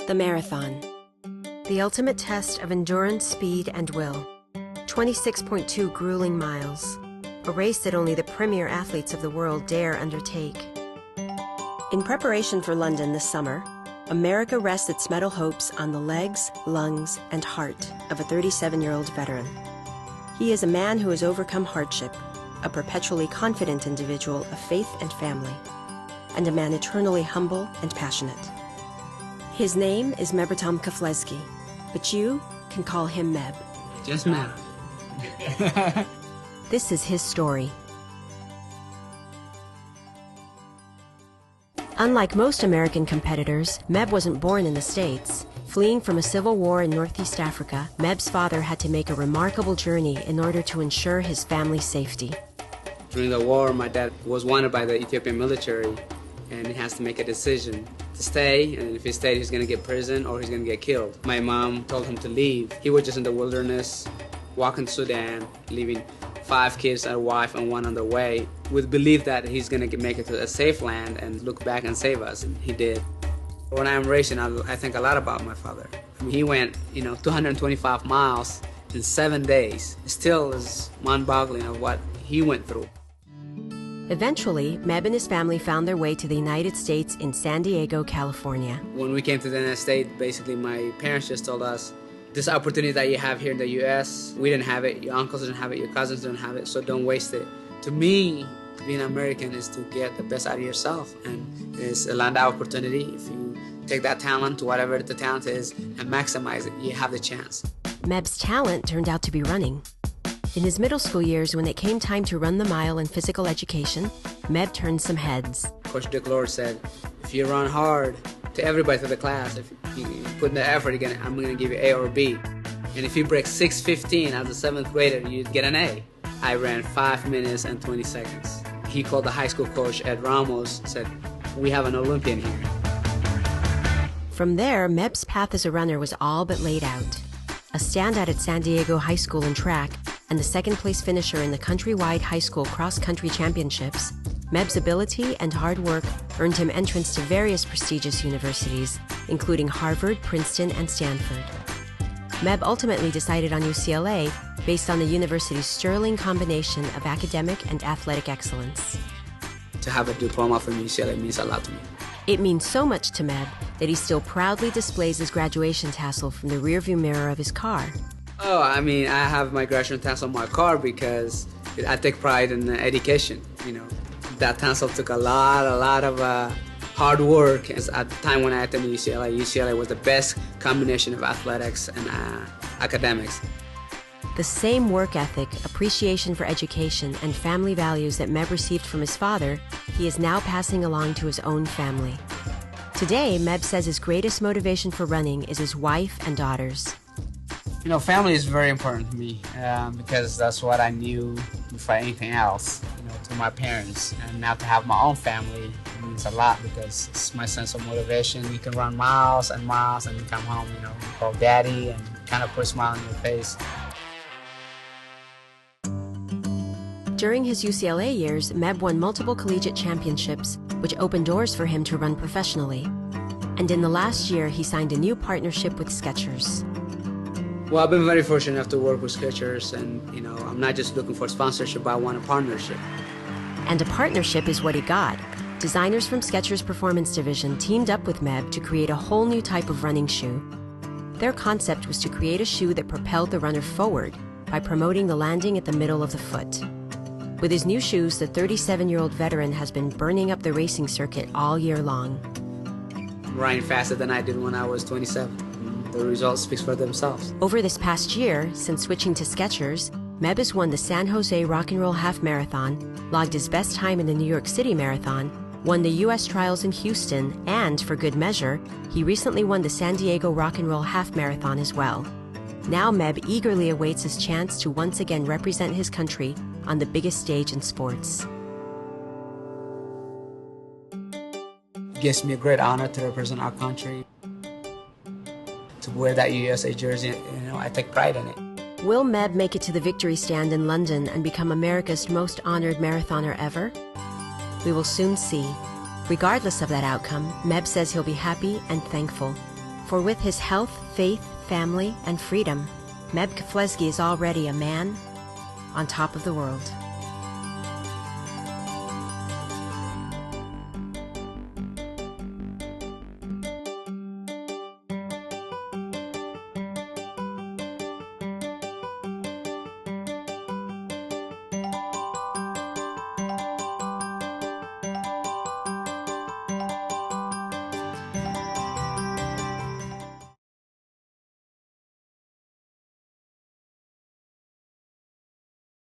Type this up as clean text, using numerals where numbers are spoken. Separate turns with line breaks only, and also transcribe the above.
The marathon. The ultimate test of endurance, speed, and will. 26.2 grueling miles. A race that only the premier athletes of the world dare undertake. In preparation for London this summer, America rests its medal hopes on the legs, lungs, and heart of a 37-year-old veteran. He is a man who has overcome hardship, a perpetually confident individual of faith and family, and a man eternally humble and passionate. His name is Meb Keflezighi, but you can call him Meb.
Just Meb.
This is his story. Unlike most American competitors, Meb wasn't born in the States. Fleeing from a civil war in Northeast Africa, Meb's father had to make a remarkable journey in order to ensure his family's safety.
During the war, my dad was wanted by the Ethiopian military, and he has to make a decision to stay, and if he stayed, he's going to get prison or he's going to get killed. My mom told him to leave. He was just in the wilderness, walking to Sudan, leaving 5 kids, a wife, and 1 on the way, with belief that he's going to make it to a safe land and look back and save us, and he did. When I'm racing, I think a lot about my father. I mean, he went, 225 miles in 7 days. It still is mind-boggling of what he went through.
Eventually, Meb and his family found their way to the United States in San Diego, California.
When we came to the United States, basically my parents just told us, this opportunity that you have here in the U.S., we didn't have it, your uncles didn't have it, your cousins didn't have it, so don't waste it. To me, being American is to get the best out of yourself, and it's a land opportunity. If you take that talent to whatever the talent is and maximize it, you have the chance.
Meb's talent turned out to be running. In his middle school years, when it came time to run the mile in physical education, Meb turned some heads.
Coach Dick Lord said, if you run hard to everybody through the class, if you put in the effort again, I'm going to give you A or B. And if you break 6:15 as a 7th grader, you'd get an A. I ran 5 minutes and 20 seconds. He called the high school coach, Ed Ramos, said, we have an Olympian here.
From there, Meb's path as a runner was all but laid out. A standout at San Diego High School in track, and the 2nd-place finisher in the countrywide high school cross-country championships, Meb's ability and hard work earned him entrance to various prestigious universities, including Harvard, Princeton, and Stanford. Meb ultimately decided on UCLA based on the university's sterling combination of academic and athletic excellence.
To have a diploma from UCLA means a lot to me.
It means so much to Meb that he still proudly displays his graduation tassel from the rearview mirror of his car.
Oh, I mean, I have my graduation tassel in my car because I take pride in education. That tassel took a lot of hard work. At the time when I attended UCLA was the best combination of athletics and academics.
The same work ethic, appreciation for education, and family values that Meb received from his father, he is now passing along to his own family. Today, Meb says his greatest motivation for running is his wife and daughters.
Family is very important to me because that's what I knew before anything else, to my parents. And now to have my own family means a lot because it's my sense of motivation. You can run miles and miles and you come home, you call daddy and kind of put a smile on your face.
During his UCLA years, Meb won multiple collegiate championships, which opened doors for him to run professionally. And in the last year, he signed a new partnership with Skechers.
Well, I've been very fortunate enough to work with Skechers, and I'm not just looking for sponsorship, but I want a partnership.
And a partnership is what he got. Designers from Skechers' Performance Division teamed up with Meb to create a whole new type of running shoe. Their concept was to create a shoe that propelled the runner forward by promoting the landing at the middle of the foot. With his new shoes, the 37-year-old veteran has been burning up the racing circuit all year long.
I'm running faster than I did when I was 27. The results speak for themselves.
Over this past year, since switching to Skechers, Meb has won the San Jose Rock and Roll Half Marathon, logged his best time in the New York City Marathon, won the U.S. Trials in Houston, and, for good measure, he recently won the San Diego Rock and Roll Half Marathon as well. Now Meb eagerly awaits his chance to once again represent his country on the biggest stage in sports.
It gives me a great honor to represent our country. To wear that USA jersey, I take pride in it.
Will Meb make it to the victory stand in London and become America's most honored marathoner ever? We will soon see. Regardless of that outcome, Meb says he'll be happy and thankful For with his health, faith, family, and freedom, Meb Keflezighi is already a man on top of the world.